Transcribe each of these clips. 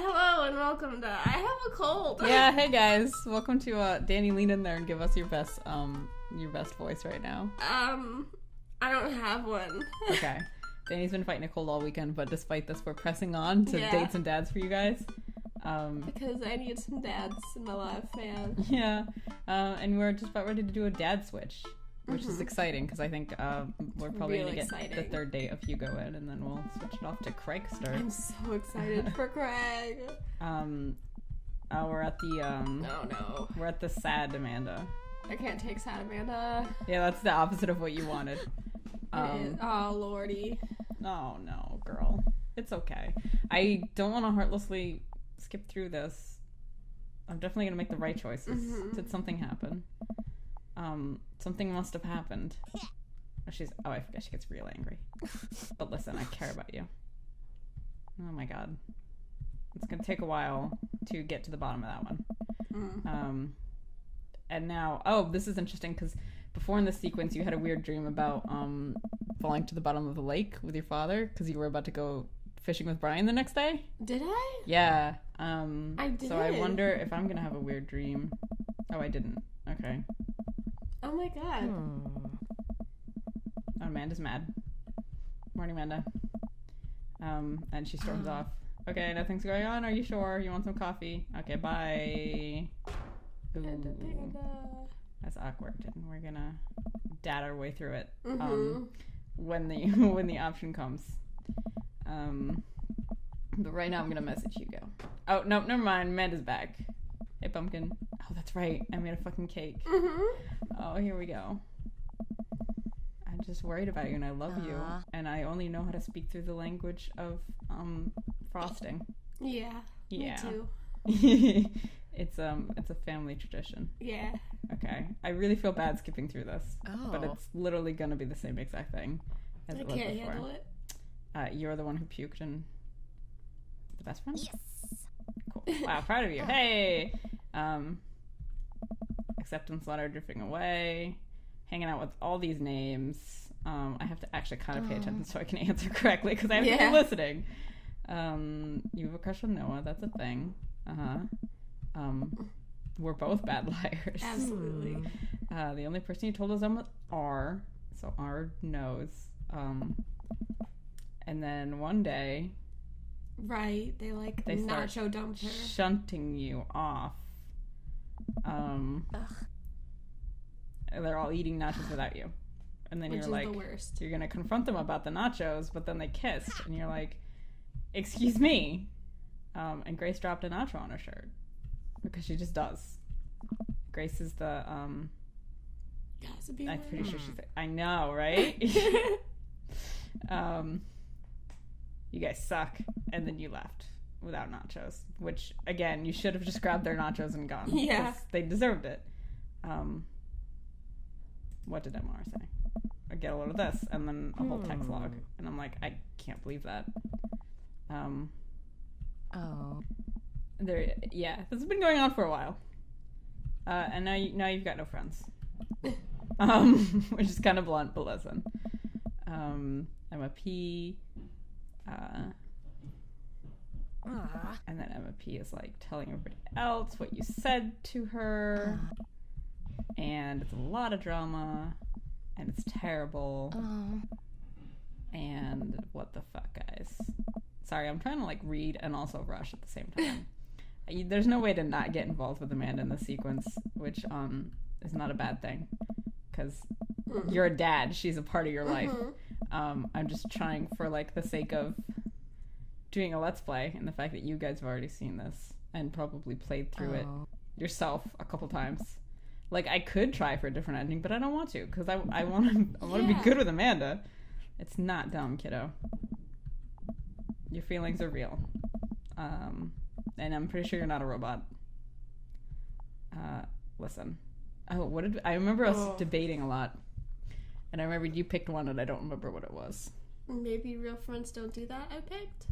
Hello and welcome to I Have a Cold. Yeah, hey guys. Welcome to Danny, lean in there and give us your best voice right now. I don't have one. Okay. Danny's been fighting a cold all weekend, but despite this, we're pressing on to dates and dads for you guys. Because I need some dads in my life, man. Yeah. And we're just about ready to do a dad switch, which is exciting because I think we're probably going to get the third date of Hugo in, and then we'll switch it off to Craig start. I'm so excited for Craig. We're at the oh no. We're at the sad Amanda. I can't take sad Amanda. Yeah, that's the opposite of what you wanted. Oh lordy. Oh no, girl. It's okay. I don't want to heartlessly skip through this. I'm definitely gonna make the right choices. Did something happen? Something must have happened. I forget she gets real angry. But listen, I care about you. Oh my god. It's gonna take a while to get to the bottom of that one. And now, this is interesting because before in this sequence you had a weird dream about falling to the bottom of the lake with your father because you were about to go fishing with Brian the next day. Did I? Yeah. I did. So I wonder if I'm gonna have a weird dream. Oh, I didn't. Okay. Oh my god. Oh, Amanda's mad. Morning, Amanda. And she storms off. Okay, nothing's going on. Are you sure? You want some coffee? Okay, bye. Ooh. That's awkward. And we're gonna dad our way through it. When the option comes. But right now I'm gonna message Hugo. Oh no, never mind. Amanda's back. Hey, pumpkin. Oh, that's right. I made a fucking cake. Oh, here we go. I'm just worried about you, and I love you, and I only know how to speak through the language of frosting. Yeah. Me too. It's a family tradition. Yeah. Okay. I really feel bad skipping through this, but it's literally gonna be the same exact thing as it was before. I can't handle it. You're the one who puked in the best friend? Yes. Cool. Wow, proud of you. Hey! Acceptance letter drifting away. Hanging out with all these names. I have to actually kind of pay attention so I can answer correctly because I haven't been listening. You have a crush on Noah. That's a thing. We're both bad liars. Absolutely. The only person you told us I'm with R, so R knows. And then one day, right, they nacho dumped her, shunting you off. They're all eating nachos without you, and then you're like, the worst. You're gonna confront them about the nachos, but then they kissed, and you're like, "Excuse me," and Grace dropped a nacho on her shirt because she just does. Grace is the I'm pretty sure she's. I know, right? You guys suck, and then you left without nachos, which again you should have just grabbed their nachos and gone. Yeah, they deserved it. What did MR say? I get a load of this, and then a whole text log, and I'm like, I can't believe that. This has been going on for a while, and now you've got no friends, which is kind of blunt, but listen. I'm a P, and then Emma P is like telling everybody else what you said to her, and it's a lot of drama, and it's terrible, and what the fuck, guys. Sorry, I'm trying to like read and also rush at the same time. There's no way to not get involved with Amanda in the sequence, which is not a bad thing, because you're a dad, she's a part of your life. I'm just trying for like the sake of doing a let's play and the fact that you guys have already seen this and probably played through it yourself a couple times. Like I could try for a different ending, but I don't want to because I want to be good with Amanda. It's not dumb, kiddo. Your feelings are real, and I'm pretty sure you're not a robot. Listen. I remember us debating a lot. And I remember you picked one and I don't remember what it was. Maybe real friends don't do that, I picked.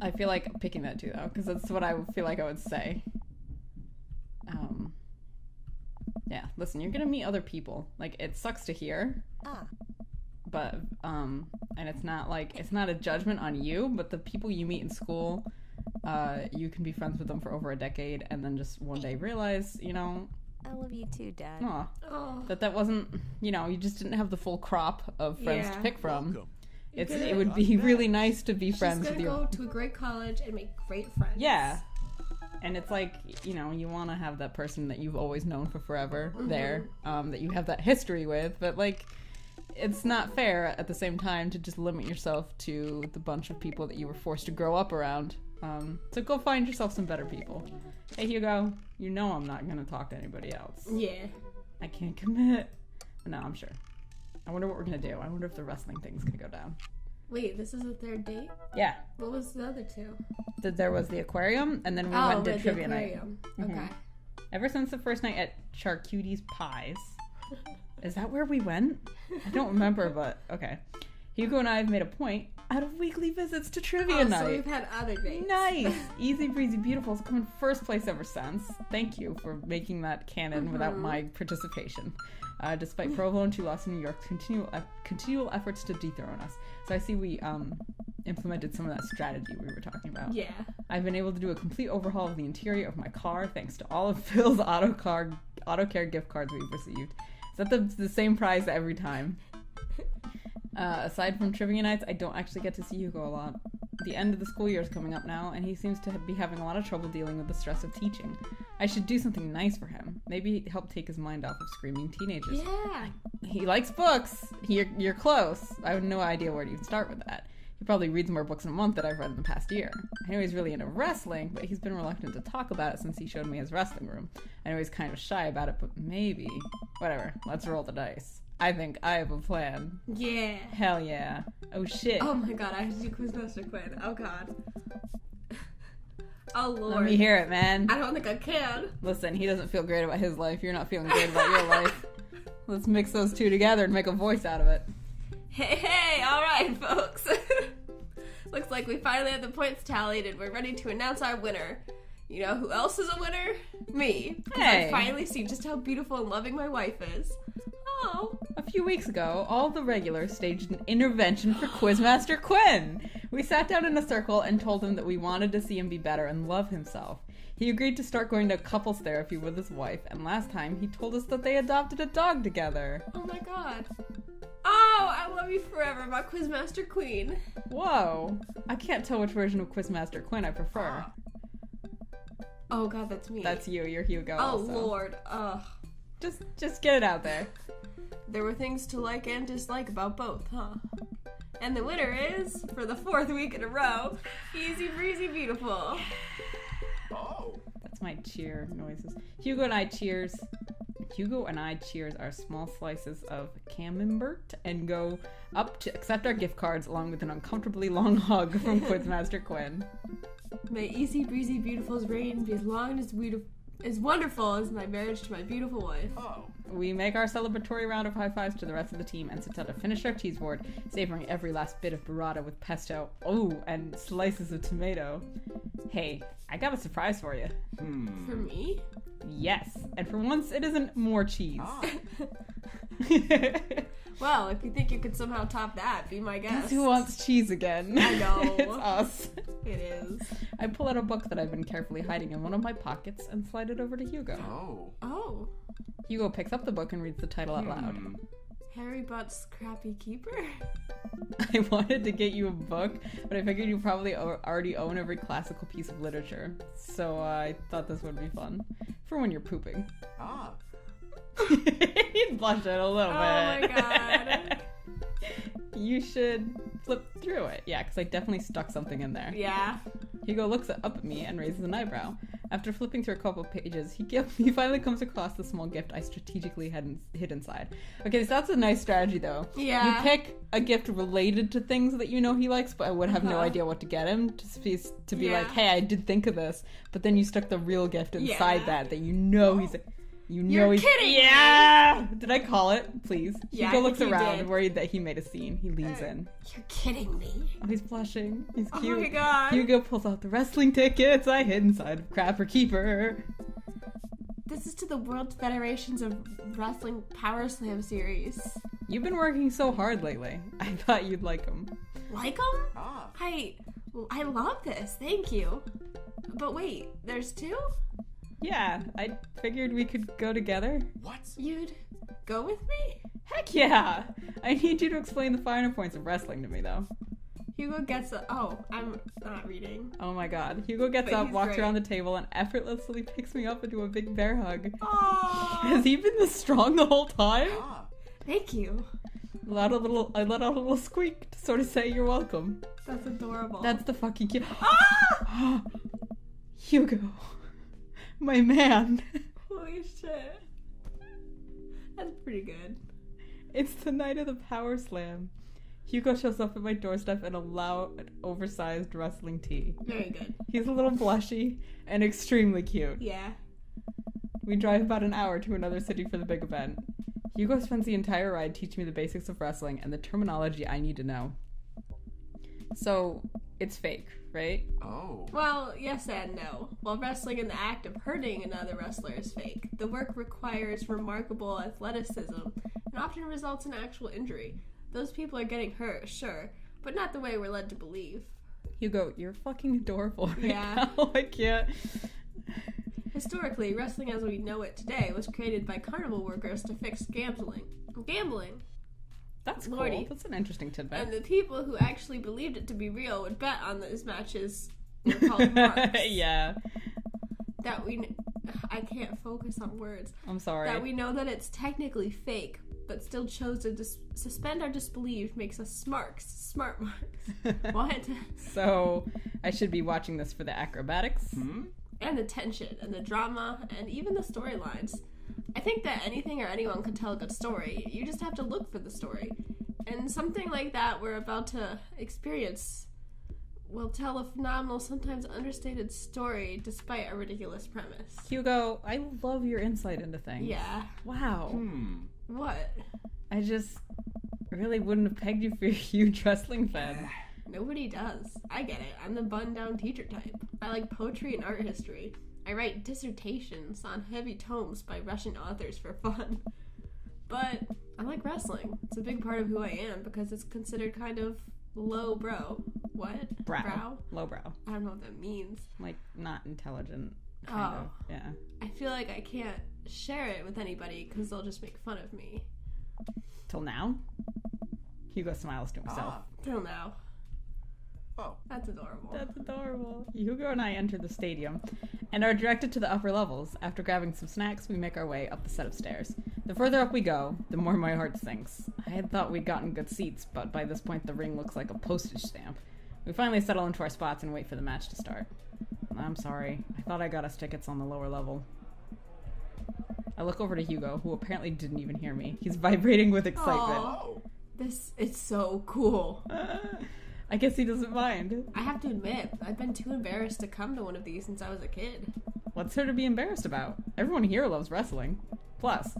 I feel like picking that too, though, because that's what I feel like I would say. Yeah, listen, you're gonna meet other people. Like, it sucks to hear. But, and it's not a judgment on you, but the people you meet in school you can be friends with them for over a decade and then just one day realize, you know, I love you too, Dad. That wasn't, you know, you just didn't have the full crop of friends to pick from. Welcome. It would be really nice to be friends with you. you. Go to a great college and make great friends. Yeah. And it's like, you know, you want to have that person that you've always known for forever there, that you have that history with, but like, it's not fair at the same time to just limit yourself to the bunch of people that you were forced to grow up around. So go find yourself some better people. Hey, Hugo, you know I'm not going to talk to anybody else. Yeah. I can't commit. No, I'm sure. I wonder what we're going to do. I wonder if the wrestling thing's going to go down. Wait, this is the third date? Yeah. What was the other two? There was the aquarium, and then we went and did trivia night. Okay. Ever since the first night at Charcutie's Pies. Is that where we went? I don't remember, but okay. Hugo and I have made a point out of weekly visits to trivia night. So we've had other dates. Nice! Easy Breezy Beautiful's come in first place ever since. Thank you for making that canon without my participation. Despite Provolone 2 loss in New York's continual efforts to dethrone us. So I see we implemented some of that strategy we were talking about. Yeah. I've been able to do a complete overhaul of the interior of my car thanks to all of Phil's auto care gift cards we've received. Is that the same prize every time? Aside from trivia nights, I don't actually get to see Hugo a lot. The end of the school year is coming up now, and he seems to be having a lot of trouble dealing with the stress of teaching. I should do something nice for him. Maybe help take his mind off of screaming teenagers. Yeah. He likes books. You're close. I have no idea where to even start with that. He probably reads more books in a month than I've read in the past year. I know he's really into wrestling, but he's been reluctant to talk about it since he showed me his wrestling room. I know he's kind of shy about it, but maybe. Whatever. Let's roll the dice. I think I have a plan. Yeah. Hell yeah. Oh shit. Oh my god, I have to do Quizmaster Quinn. Oh god. Oh lord. Let me hear it, man. I don't think I can. Listen, he doesn't feel great about his life. You're not feeling great about your life. Let's mix those two together and make a voice out of it. Hey, alright folks. Looks like we finally have the points tallied and we're ready to announce our winner. You know who else is a winner? Me. Because Hey. I finally see just how beautiful and loving my wife is. Oh. A few weeks ago, all the regulars staged an intervention for Quizmaster Quinn. We sat down in a circle and told him that we wanted to see him be better and love himself. He agreed to start going to couples therapy with his wife, and last time he told us that they adopted a dog together. Oh my god. Oh, I love you forever, my Quizmaster Queen. Whoa. I can't tell which version of Quizmaster Quinn I prefer. Oh god, that's me. That's you. You're Hugo. Oh also. lord. Ugh. Just get it out there. There were things to like and dislike about both, huh? And the winner is, for the 4th week in a row, Easy Breezy Beautiful. Oh. That's my cheer noises. Hugo and I cheers our small slices of camembert and go up to accept our gift cards along with an uncomfortably long hug from Quizmaster Quinn. May Easy Breezy Beautiful's reign be as long and as wonderful as my marriage to my beautiful wife. Oh. We make our celebratory round of high fives to the rest of the team and sit down to finish our cheese board, savoring every last bit of burrata with pesto, and slices of tomato. Hey, I got a surprise for you. For me? Yes, and for once it isn't more cheese. Ah. Well, if you think you could somehow top that, be my guest. Guess who wants cheese again? I know. It's us. It is. I pull out a book that I've been carefully hiding in one of my pockets and slide it over to Hugo. Oh. Oh. Hugo picks up the book and reads the title out loud. Harry Butt's Crappy Keeper? I wanted to get you a book, but I figured you probably already own every classical piece of literature, so I thought this would be fun. For when you're pooping. Ah. He's blushed it a little bit. Oh my god. You should flip through it. Yeah, because I definitely stuck something in there. Yeah. Hugo looks up at me and raises an eyebrow. After flipping through a couple of pages, he finally comes across the small gift I strategically hid inside. Okay, so that's a nice strategy, though. Yeah. You pick a gift related to things that you know he likes, but I would have no idea what to get him. To be like, hey, I did think of this, but then you stuck the real gift inside that you know he's... You're kidding! Yeah! Did I call it? Please. Yeah, Hugo I looks think you around, did. worried that he made a scene. He leans in. You're kidding me. Oh, he's blushing. He's cute. Oh my god. Hugo pulls out the wrestling tickets I hid inside of Crapper Keeper. This is to the World Federations of Wrestling Power Slam series. You've been working so hard lately. I thought you'd like them. Like them? Ah. I love this. Thank you. But wait, there's two? Yeah, I figured we could go together. What? You'd go with me? Heck yeah! I need you to explain the finer points of wrestling to me, though. Hugo gets a... Oh, I'm not reading. Oh my god. Hugo gets But up, he's walks great. around the table, and effortlessly picks me up into a big bear hug. Oh, Has he been this strong the whole time? Ah. thank you. I let out a little squeak to sort of say you're welcome. That's adorable. That's the fucking cute. Ah! Hugo. My man. Holy shit. That's pretty good. It's the night of the Power Slam. Hugo shows up at my doorstep in a loud, oversized wrestling tee. Very good. He's a little blushy and extremely cute. Yeah. We drive about an hour to another city for the big event. Hugo spends the entire ride teaching me the basics of wrestling and the terminology I need to know. So, it's fake, right? Oh. Well, yes and no. While wrestling in the act of hurting another wrestler is fake, the work requires remarkable athleticism and often results in actual injury. Those people are getting hurt, sure, but not the way we're led to believe. Hugo, you're fucking adorable right Yeah. now. I can't. Historically, wrestling as we know it today was created by carnival workers to fix gambling. That's cool. Lordy. That's an interesting tidbit. And the people who actually believed it to be real would bet on those matches were called marks. Yeah. That I can't focus on words. I'm sorry. That we know that it's technically fake, but still chose to suspend our disbelief makes us smart marks. What? So, I should be watching this for the acrobatics? Hmm? And the tension, and the drama, and even the storylines. I think that anything or anyone can tell a good story. You just have to look for the story. And something like that we're about to experience will tell a phenomenal, sometimes understated story despite a ridiculous premise. Hugo, I love your insight into things. Yeah. Wow. What? I just really wouldn't have pegged you for a huge wrestling fan. Nobody does. I get it. I'm the bun-down teacher type. I like poetry and art history. I write dissertations on heavy tomes by Russian authors for fun. But I like wrestling. It's a big part of who I am because it's considered kind of low bro. What? Brow. Lowbrow. I don't know what that means. Like, not intelligent. Kind of. Yeah. I feel like I can't share it with anybody because they'll just make fun of me. Till now? Hugo smiles to himself. Ah. Till now. Oh. That's adorable. That's adorable. Hugo and I enter the stadium and are directed to the upper levels. After grabbing some snacks, we make our way up the set of stairs. The further up we go, the more my heart sinks. I had thought we'd gotten good seats, but by this point the ring looks like a postage stamp. We finally settle into our spots and wait for the match to start. I'm sorry. I thought I got us tickets on the lower level. I look over to Hugo, who apparently didn't even hear me. He's vibrating with excitement. Oh. This is so cool. I guess he doesn't mind. I have to admit, I've been too embarrassed to come to one of these since I was a kid. What's there to be embarrassed about? Everyone here loves wrestling. Plus,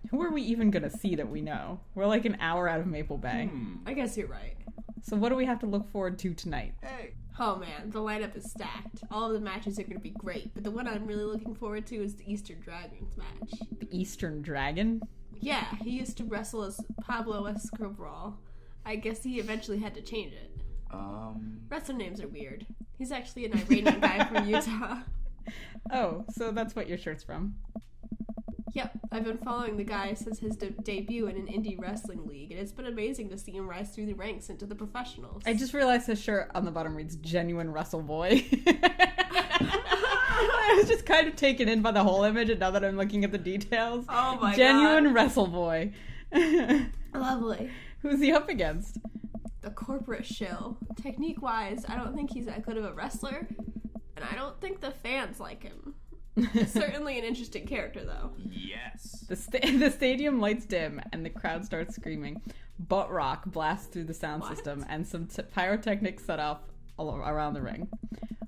who are we even gonna see that we know? We're like an hour out of Maple Bay. I guess you're right. So what do we have to look forward to tonight? Hey. Oh man, the lineup is stacked. All of the matches are going to be great, but the one I'm really looking forward to is the Eastern Dragons match. The Eastern Dragon? Yeah, he used to wrestle as Pablo Escobar. I guess he eventually had to change it. Wrestler names are weird. He's actually an Iranian guy from Utah. Oh, so that's what your shirt's from. Yep, I've been following the guy since his debut in an indie wrestling league, and it's been amazing to see him rise through the ranks into the professionals. I just realized his shirt on the bottom reads Genuine Wrestleboy. I was just kind of taken in by the whole image, and now that I'm looking at the details. Oh my Genuine Wrestleboy. Lovely. Who's he up against? The corporate shill. Technique-wise, I don't think he's that good of a wrestler, and I don't think the fans like him. Certainly an interesting character, though. Yes. The stadium lights dim, and the crowd starts screaming. Butt rock blasts through the sound system, and some pyrotechnics set off all around the ring.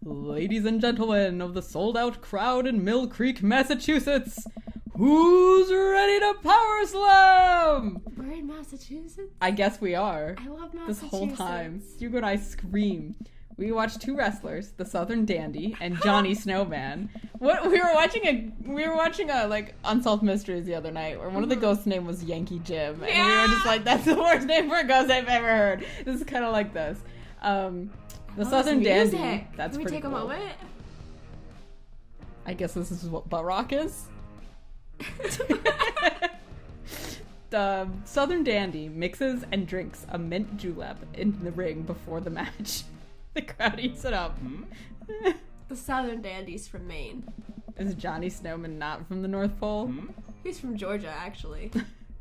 Ladies and gentlemen of the sold-out crowd in Mill Creek, Massachusetts, who's ready to power slam? We're in Massachusetts? I guess we are. I love This Massachusetts. whole time, Hugo and I scream. We watched two wrestlers, the Southern Dandy and Johnny Snowman. What we were watching a like Unsolved Mysteries the other night, where one of the ghosts' name was Yankee Jim, and we were just like, "That's the worst name for a ghost I've ever heard." This is kind of like this. The Southern Dandy. That's Can we pretty take cool. a moment? I guess this is what butt rock is. The Southern Dandy mixes and drinks a mint julep in the ring before the match. The crowd eats it up. The Southern Dandy's from Maine. Is Johnny Snowman not from the North Pole? He's from Georgia, actually.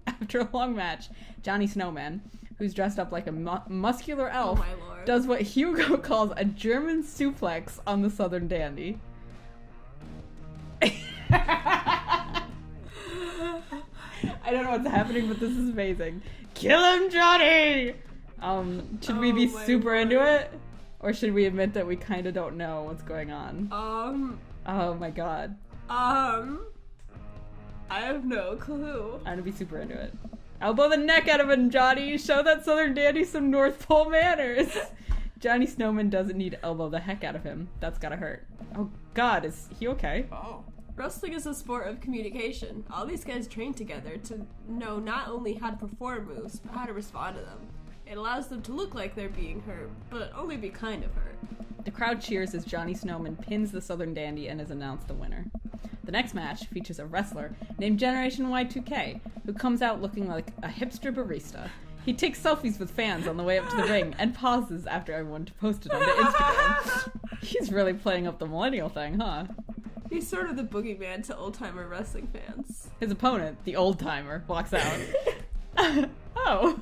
After a long match, Johnny Snowman, who's dressed up like a muscular elf, Oh my lord. does what Hugo calls a German suplex on the Southern Dandy. I don't know what's happening, but this is amazing. Kill him, Johnny! Should we be my super lord. into it? Or should we admit that we kind of don't know what's going on? Oh my god. I have no clue. I'm gonna be super into it. Elbow the neck out of him, Johnny! Show that Southern Dandy some North Pole manners! Johnny Snowman doesn't need to elbow the heck out of him. That's gotta hurt. Oh god, is he okay? Oh. Wrestling is a sport of communication. All these guys train together to know not only how to perform moves, but how to respond to them. It allows them to look like they're being hurt, but only be kind of hurt. The crowd cheers as Johnny Snowman pins the Southern Dandy and is announced the winner. The next match features a wrestler named Generation Y2K, who comes out looking like a hipster barista. He takes selfies with fans on the way up to the ring and pauses after everyone to post it onto Instagram. He's really playing up the millennial thing, huh? He's sort of the boogeyman to old-timer wrestling fans. His opponent, the old-timer, walks out. Oh.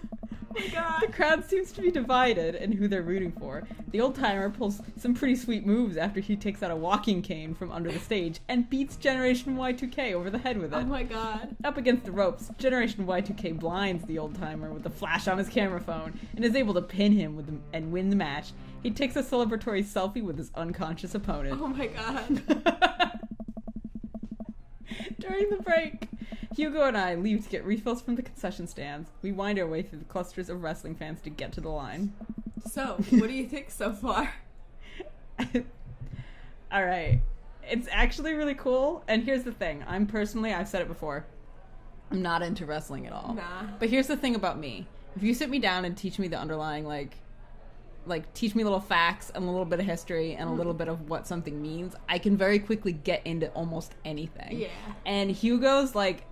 Oh my god. The crowd seems to be divided in who they're rooting for. The old-timer pulls some pretty sweet moves after he takes out a walking cane from under the stage and beats Generation Y2K over the head with it. Oh my god. Up against the ropes, Generation Y2K blinds the old-timer with a flash on his camera phone and is able to pin him and win the match. He takes a celebratory selfie with his unconscious opponent. Oh my god. During the break, Hugo and I leave to get refills from the concession stands. We wind our way through the clusters of wrestling fans to get to the line. So, what do you think so far? Alright. It's actually really cool, and here's the thing. I've said it before, I'm not into wrestling at all. Nah. But here's the thing about me. If you sit me down and teach me the underlying, like teach me little facts and a little bit of history and a little bit of what something means, I can very quickly get into almost anything. Yeah. And Hugo's, like,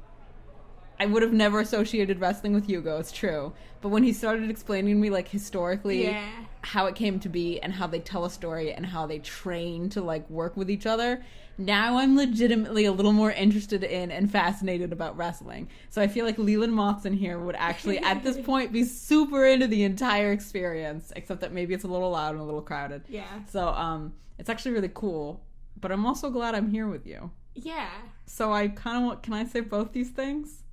I would have never associated wrestling with Hugo, it's true. But when he started explaining to me, like, historically how it came to be and how they tell a story and how they train to, like, work with each other, now I'm legitimately a little more interested in and fascinated about wrestling. So I feel like Leland Mothson here would actually, at this point, be super into the entire experience, except that maybe it's a little loud and a little crowded. Yeah. So, it's actually really cool. But I'm also glad I'm here with you. Yeah. So I kind of want, can I say both these things?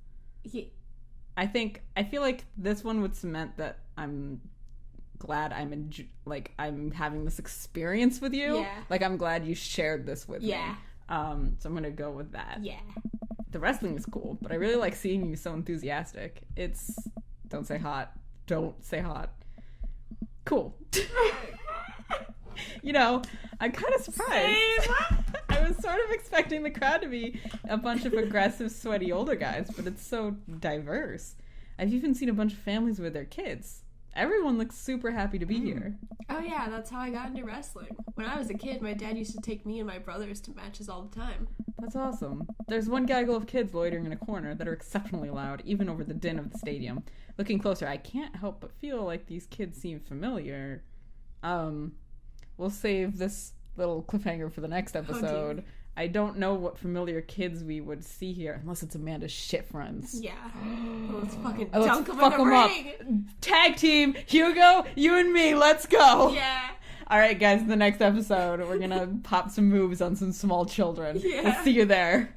Yeah. I feel like this one would cement that I'm glad I'm having this experience with you. Yeah. Like, I'm glad you shared this with me. Yeah. So I'm gonna go with that. Yeah. The wrestling is cool, but I really like seeing you so enthusiastic. Don't say hot. Cool. You know, I'm kind of surprised. I was sort of expecting the crowd to be a bunch of aggressive, sweaty older guys, but it's so diverse. I've even seen a bunch of families with their kids. Everyone looks super happy to be here. Oh yeah, that's how I got into wrestling. When I was a kid, my dad used to take me and my brothers to matches all the time. That's awesome. There's one gaggle of kids loitering in a corner that are exceptionally loud, even over the din of the stadium. Looking closer, I can't help but feel like these kids seem familiar. We'll save this little cliffhanger for the next episode. I don't know what familiar kids we would see here, unless it's Amanda's shit friends. Yeah. Let's fucking Let's dunk them fuck in the 'em up. ring. Tag team, Hugo, you and me, let's go. Yeah. All right, guys, in the next episode, we're gonna pop some moves on some small children. Yeah. We'll see you there.